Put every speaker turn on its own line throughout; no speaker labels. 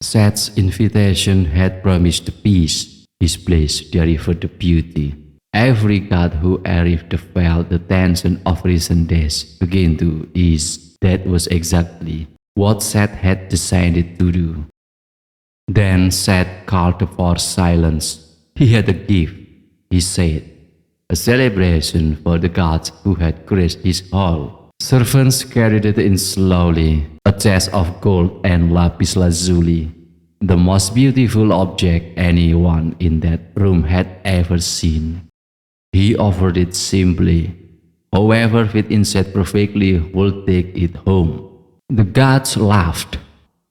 Seth's invitation had promised peace, his place delivered beauty. Every god who arrived felt the tension of recent days begin to ease. That was exactly what Seth had decided to do. Then Seth called for silence. He had a gift, he said, a celebration for the gods who had graced his hall. Servants carried it in slowly, a chest of gold and lapis lazuli, the most beautiful object anyone in that room had ever seen. He offered it simply. Whoever fit inside perfectly would take it home. The gods laughed.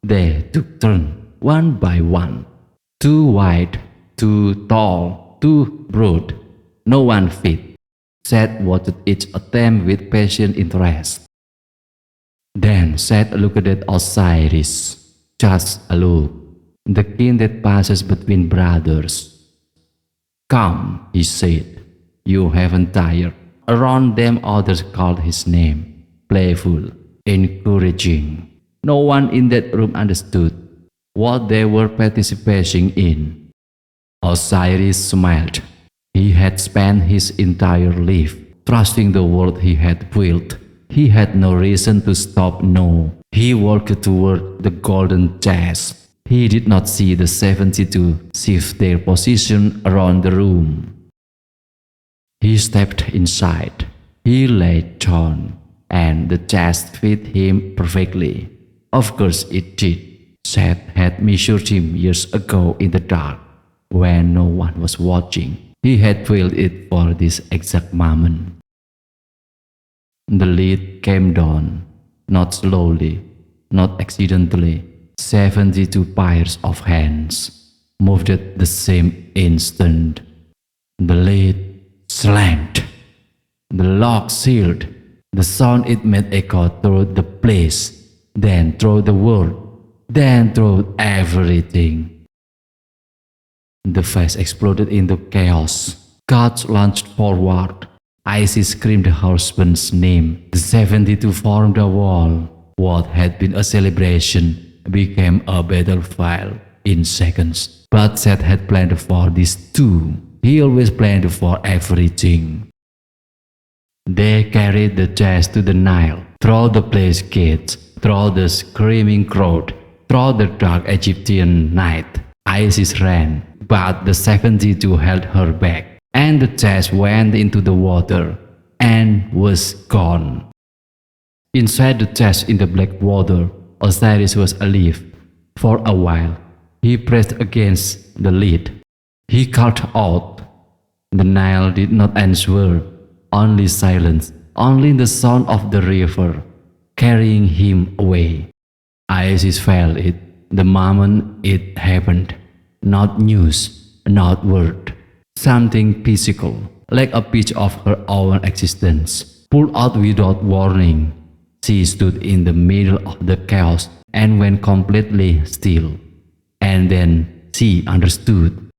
They took turns, one by one. Too wide, too tall, too broad. No one fit. Seth watched each attempt with patient interest. Then Seth looked at Osiris. Just a look. The king that passes between brothers. Come, he said. You haven't tired. Around them others called his name. Playful, encouraging. No one in that room understood what they were participating in. Osiris smiled. He had spent his entire life trusting the world he had built. He had no reason to stop now. He walked toward the golden chest. He did not see the 72 shift their position around the room. He stepped inside. He lay down, and the chest fit him perfectly. Of course it did. Seth had measured him years ago in the dark, when no one was watching. He had built it for this exact moment. The lid came down, not slowly, not accidentally. 72 pairs of hands moved at the same instant. The lid slammed. The lock sealed. The sound it made echo through the place, then through the world, then through everything. The vase exploded into chaos. Gods launched forward. Isis screamed her husband's name. The 72 formed a wall. What had been a celebration became a battlefield in seconds. But Seth had planned for this too. He always planned for everything. They carried the chest to the Nile, through the place gates, through the screaming crowd, through the dark Egyptian night. Isis ran, but the 72 held her back, and the chest went into the water and was gone. Inside the chest in the black water, Osiris was alive. For a while, he pressed against the lid. He called out. The Nile did not answer, only silence, only the sound of the river carrying him away. Isis felt it the moment it happened. Not news, not word. Something physical, like a piece of her own existence, pulled out without warning. She stood in the middle of the chaos and went completely still. And then she understood.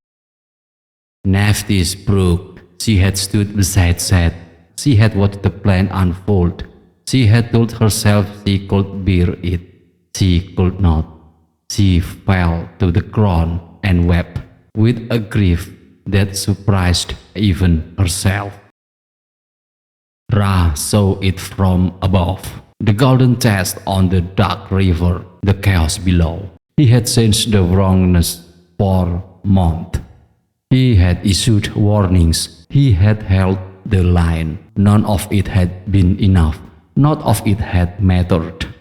Nephthys broke. She had stood beside Seth. She had watched the plan unfold. She had told herself she could bear it. She could not. She fell to the ground and wept with a grief that surprised even herself. Ra saw it from above. The golden chest on the dark river, the chaos below. He had sensed the wrongness for months. He had issued warnings. He had held the line. None of it had been enough. None of it had mattered.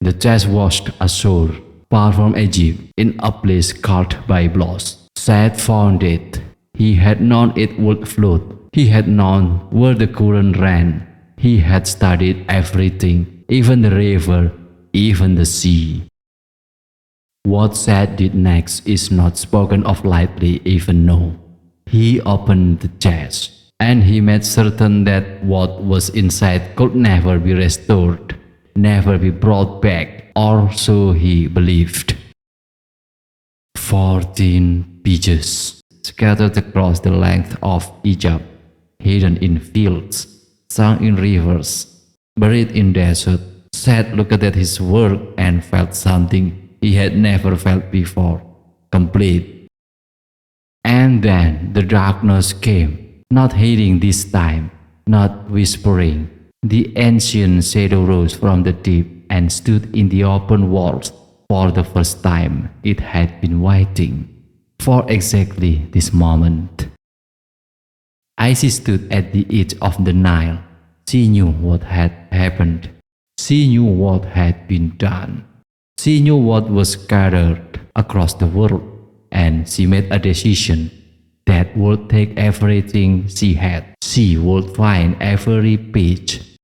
The chest washed ashore, far from Egypt, in a place called Byblos. Seth found it. He had known it would float. He had known where the current ran. He had studied everything, even the river, even the sea. What Seth did next is not spoken of lightly even now. He opened the chest, and he made certain that what was inside could never be restored, never be brought back, or so he believed. 14 pages scattered across the length of Egypt, hidden in fields, sunk in rivers, buried in desert. Seth looked at his work and felt something he had never felt before, complete. And then the darkness came, not hating this time, not whispering. The ancient shadow rose from the deep and stood in the open walls. For the first time, it had been waiting for exactly this moment. Isis stood at the edge of the Nile. She knew what had happened. She knew what had been done. She knew what was scattered across the world, and she made a decision that would take everything she had. She would find every page